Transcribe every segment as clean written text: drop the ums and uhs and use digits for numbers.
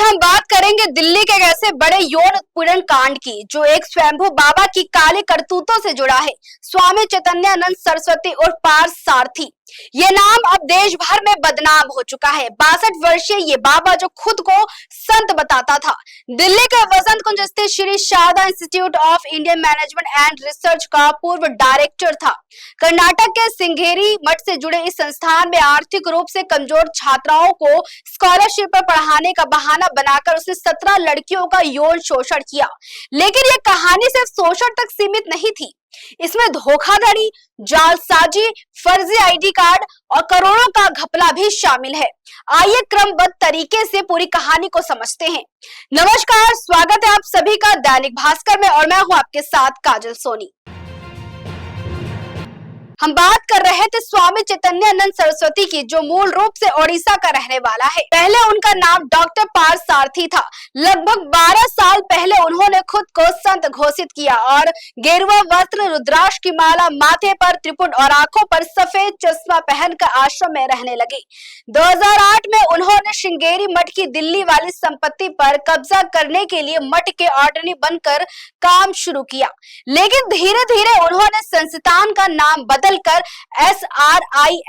हम बात करेंगे दिल्ली के एक ऐसे बड़े यौन उत्पीड़न कांड की जो एक स्वयंभू बाबा की काली करतूतों से जुड़ा है। स्वामी चैतन्यानंद सरस्वती उर्फ पार्थ सारथी, ये नाम अब देश भर में बदनाम हो चुका है। 62 वर्षीय ये बाबा जो खुद को संत बताता था, दिल्ली के वसंत कुंज स्थित Shri Sharada institute of Indian management and research का पूर्व डायरेक्टर था। कर्नाटक के सिंगेरी मठ से जुड़े इस संस्थान में आर्थिक रूप से कमजोर छात्राओं को स्कॉलरशिप पर पढ़ाने का बहाना बनाकर उसने 17 लड़कियों का यौन शोषण किया। लेकिन ये कहानी सिर्फ शोषण तक सीमित नहीं थी, इसमें धोखाधड़ी, जालसाजी, फर्जी आईडी कार्ड और करोड़ों का घपला भी शामिल है। आइए क्रमबद्ध तरीके से पूरी कहानी को समझते हैं। नमस्कार, स्वागत है आप सभी का दैनिक भास्कर में और मैं हूं आपके साथ काजल सोनी। हम बात कर रहे थे स्वामी चैतन्यानंद सरस्वती की, जो मूल रूप से ओडिशा का रहने वाला है। पहले उनका नाम डॉक्टर पार्थ सारथी था। लगभग 12 साल पहले उन्होंने खुद को संत घोषित किया और गेरुआ वस्त्र, रुद्राक्ष की माला माथे पर, त्रिपुट और आंखों पर सफेद चश्मा पहनकर आश्रम में रहने लगे। 2008 में उन्होंने श्रृंगेरी मठ की दिल्ली वाली संपत्ति पर कब्जा करने के लिए मठ के अटॉर्नी बनकर काम शुरू किया। लेकिन धीरे धीरे उन्होंने संस्थान का नाम बदलकर SRISIM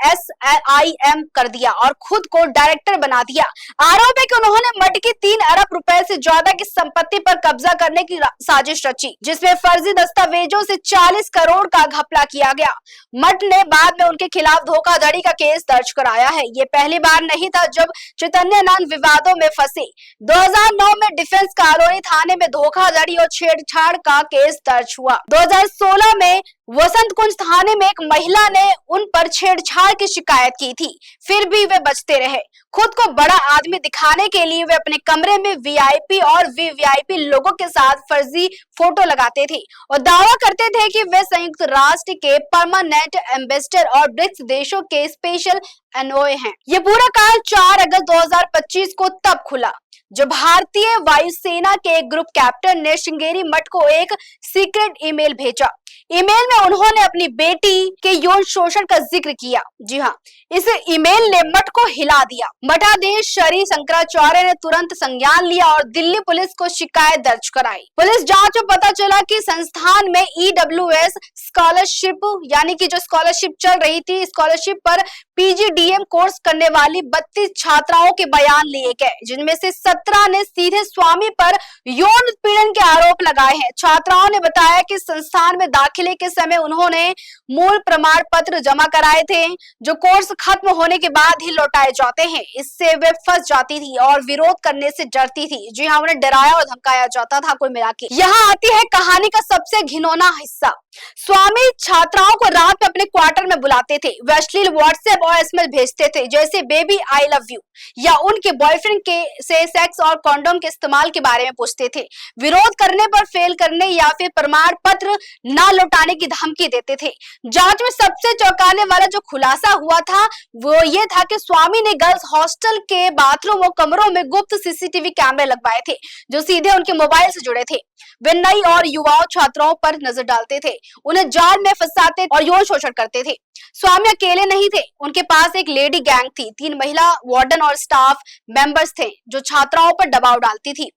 कर दिया और खुद को डायरेक्टर बना दिया। आरोप है कि उन्होंने मठ की 3 अरब रुपए से ज्यादा की संपत्ति पर कब्जा करने की साजिश रची, जिसमें फर्जी दस्तावेजों से 40 करोड़ का घपला किया गया। मठ ने बाद में उनके खिलाफ धोखाधड़ी का केस दर्ज कराया है। ये पहली बार नहीं था जब चैतन्यानंद विवादों में फंसे। 2009 में डिफेंस कॉलोनी थाने में धोखाधड़ी और छेड़छाड़ का केस दर्ज हुआ। 2016 में वसंत कुंज थाने में एक महिला ने उन पर छेड़छाड़ की शिकायत की थी, फिर भी वे बचते रहे। खुद को बड़ा आदमी दिखाने के लिए वे अपने कमरे में वीआईपी और वीवीआईपी लोगों के साथ फर्जी फोटो लगाते थे और दावा करते थे कि वे संयुक्त राष्ट्र के परमानेंट एम्बेसडर और ब्रिक्स देशों के स्पेशल एनओए हैं। ये पूरा कांड 4 अगस्त 2025 को तब खुला जब भारतीय वायुसेना के एक ग्रुप कैप्टन ने श्रृंगेरी मठ को एक सीक्रेट ईमेल भेजा। ईमेल में उन्होंने अपनी बेटी के यौन शोषण का जिक्र किया। जी हाँ, इस ईमेल ने मठ को हिला दिया। मठाधीश श्री शंकराचार्य ने तुरंत संज्ञान लिया और दिल्ली पुलिस को शिकायत दर्ज कराई। पुलिस जांच में पता चला कि संस्थान में EWS स्कॉलरशिप यानी कि जो स्कॉलरशिप चल रही थी, स्कॉलरशिप पर PGDM कोर्स करने वाली 32 छात्राओं के बयान लिए गए, जिनमें से 17 ने सीधे स्वामी पर यौन उत्पीड़न के आरोप लगाए हैं। छात्राओं ने बताया कि संस्थान में दाखिले के समय उन्होंने मूल प्रमाण पत्र जमा कराए थे, जो कोर्स खत्म होने के बाद ही लौटाए जाते हैं। इससे वे फंस जाती थी और विरोध करने से डरती थी। जी हाँ, उन्हें डराया और धमकाया जाता था कुल मिला के। यहाँ आती है कहानी का सबसे घिनौना हिस्सा। स्वामी छात्राओं को रात में अपने क्वार्टर में बुलाते थे। वे अश्लील व्हाट्सएप और SMS भेजते थे, जैसे बेबी आई लव यू, या उनके बॉयफ्रेंड के से सेक्स और कॉन्डोम के इस्तेमाल के बारे में पूछते थे। विरोध करने पर फेल करने या फिर प्रमाण पत्र न लौटाने की धमकी देते थे। जांच में सबसे चौंकाने वाला जो खुलासा हुआ था वो ये था कि स्वामी ने गर्ल्स हॉस्टल के बाथरूम और कमरों में गुप्त CCTV कैमरे लगवाए थे, जो सीधे उनके मोबाइल से जुड़े थे। वे नई और युवाओं छात्राओं पर नजर डालते थे, उन्हें जाल में फंसाते और यौन शोषण करते थे। स्वामी अकेले नहीं थे, उनके पास एक लेडी गैंग थी। 3 महिला वार्डन और स्टाफ मेंबर्स थे जो छात्राओं पर दबाव डालती थी।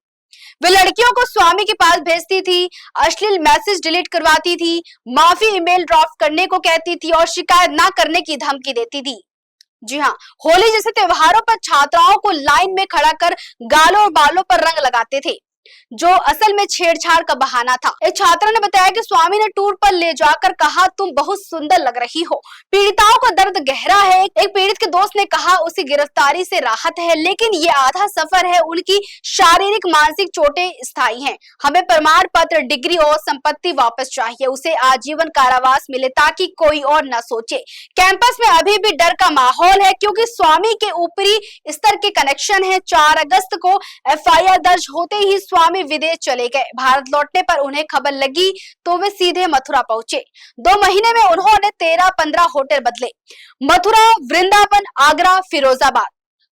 वे लड़कियों को स्वामी के पास भेजती थी, अश्लील मैसेज डिलीट करवाती थी, माफी ईमेल ड्रॉप करने को कहती थी और शिकायत ना करने की धमकी देती थी। जी हाँ, होली जैसे त्योहारों पर छात्राओं को लाइन में खड़ा कर गालों और बालों पर रंग लगाते थे, जो असल में छेड़छाड़ का बहाना था। एक छात्रा ने बताया कि स्वामी ने टूर पर ले जाकर कहा, तुम बहुत सुंदर लग रही हो। पीड़िताओं का दर्द गहरा है। एक पीड़ित के दोस्त ने कहा उसे गिरफ्तारी से राहत है, लेकिन ये आधा सफर है। उनकी शारीरिक मानसिक चोटें स्थायी हैं। हमें प्रमाण पत्र, डिग्री और संपत्ति वापस चाहिए। उसे आजीवन कारावास मिले ताकि कोई और न सोचे। कैंपस में अभी भी डर का माहौल है क्योंकि स्वामी के ऊपरी स्तर के कनेक्शन है। 4 अगस्त को FIR दर्ज होते ही स्वामी विदेश चले गए। भारत लौटने पर उन्हें खबर लगी तो वे सीधे मथुरा पहुंचे। 2 महीने में उन्होंने 13-15 होटल बदले, मथुरा, वृंदावन, आगरा, फिरोजाबाद।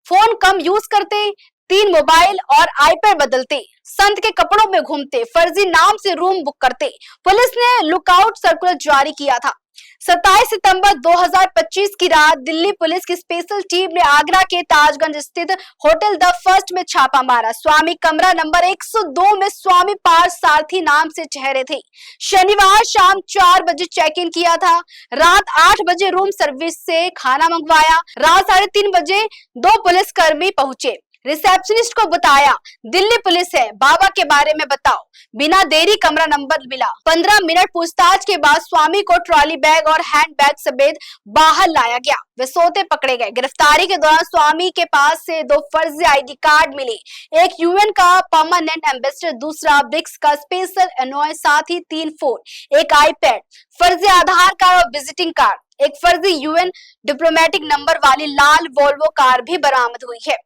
फोन कम यूज करते, 3 मोबाइल और iPad बदलते, संत के कपड़ों में घूमते, फर्जी नाम से रूम बुक करते। पुलिस ने लुकआउट सर्कुलर जारी किया था। 27 सितंबर 2025 की रात दिल्ली पुलिस की स्पेशल टीम ने आगरा के ताजगंज स्थित होटल द फर्स्ट में छापा मारा। स्वामी कमरा नंबर 102 में स्वामी पार्थ सारथी नाम से ठहरे थे। शनिवार शाम 4 बजे चेक इन किया था। रात 8 बजे रूम सर्विस से खाना मंगवाया। रात 3:30 बजे 2 पुलिसकर्मी पहुंचे। रिसेप्शनिस्ट को बताया दिल्ली पुलिस है, बाबा के बारे में बताओ। बिना देरी कमरा नंबर मिला। 15 मिनट पूछताछ के बाद स्वामी को ट्रॉली बैग और हैंड बैग समेत बाहर लाया गया। वे सोते पकड़े गए। गिरफ्तारी के दौरान स्वामी के पास से 2 फर्जी आईडी कार्ड मिले, एक यूएन का परमानेंट एम्बेसडर, दूसरा ब्रिक्स का स्पेशल एनवॉय, साथ ही 3 फोन, एक आईपैड, फर्जी आधार कार्ड और विजिटिंग कार्ड, एक फर्जी यूएन डिप्लोमेटिक नंबर वाली लाल वोल्वो कार भी बरामद हुई है।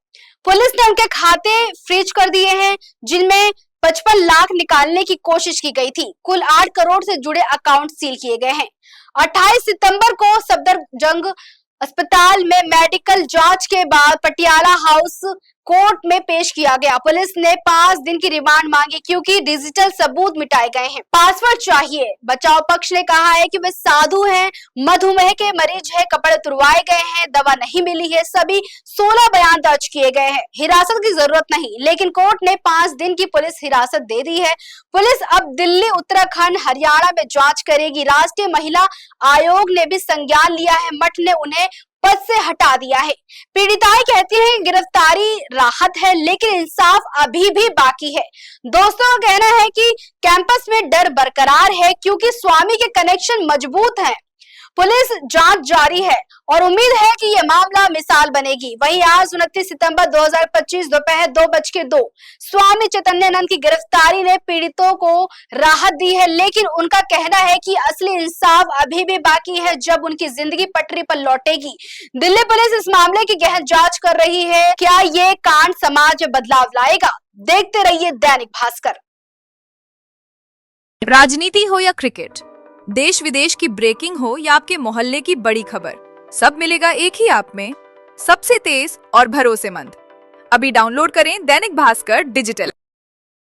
पुलिस ने उनके खाते फ्रीज कर दिए हैं, जिनमें 55 लाख निकालने की कोशिश की गई थी। कुल 8 करोड़ से जुड़े अकाउंट सील किए गए हैं। 28 सितंबर को सफदरजंग अस्पताल में मेडिकल जांच के बाद पटियाला हाउस कोर्ट में पेश किया गया। पुलिस ने 5 दिन की रिमांड मांगी क्योंकि डिजिटल सबूत मिटाए गए हैं। पासवर्ड चाहिए। बचाव पक्ष ने कहा है कि वे साधु हैं, मधुमेह के मरीज हैं, कपड़े तुड़वाए गए हैं, दवा नहीं मिली है। सभी 16 बयान दर्ज किए गए हैं। हिरासत की जरूरत नहीं, लेकिन कोर्ट ने 5 दिन की पुलिस हिरासत दे दी है। पुलिस अब दिल्ली, उत्तराखंड, हरियाणा में जांच करेगी। राष्ट्रीय महिला आयोग ने भी संज्ञान लिया है। मठ ने उन्हें पद से हटा दिया है। पीड़िताएं कहती हैं गिरफ्तारी राहत है, लेकिन इंसाफ अभी भी बाकी है। दोस्तों का कहना है कि कैंपस में डर बरकरार है क्योंकि स्वामी के कनेक्शन मजबूत हैं। पुलिस जांच जारी है और उम्मीद है कि यह मामला मिसाल बनेगी। वहीं आज 29 सितंबर 2025 दोपहर 2:02 स्वामी चैतन्यानंद की गिरफ्तारी ने पीड़ितों को राहत दी है, लेकिन उनका कहना है कि असली इंसाफ अभी भी बाकी है जब उनकी जिंदगी पटरी पर लौटेगी। दिल्ली पुलिस इस मामले की गहन जांच कर रही है। क्या ये कांड समाज में बदलाव लाएगा? देखते रहिए दैनिक भास्कर। राजनीति हो या क्रिकेट, देश विदेश की ब्रेकिंग हो या आपके मोहल्ले की बड़ी खबर, सब मिलेगा एक ही ऐप में, सबसे तेज और भरोसेमंद। अभी डाउनलोड करें दैनिक भास्कर डिजिटल।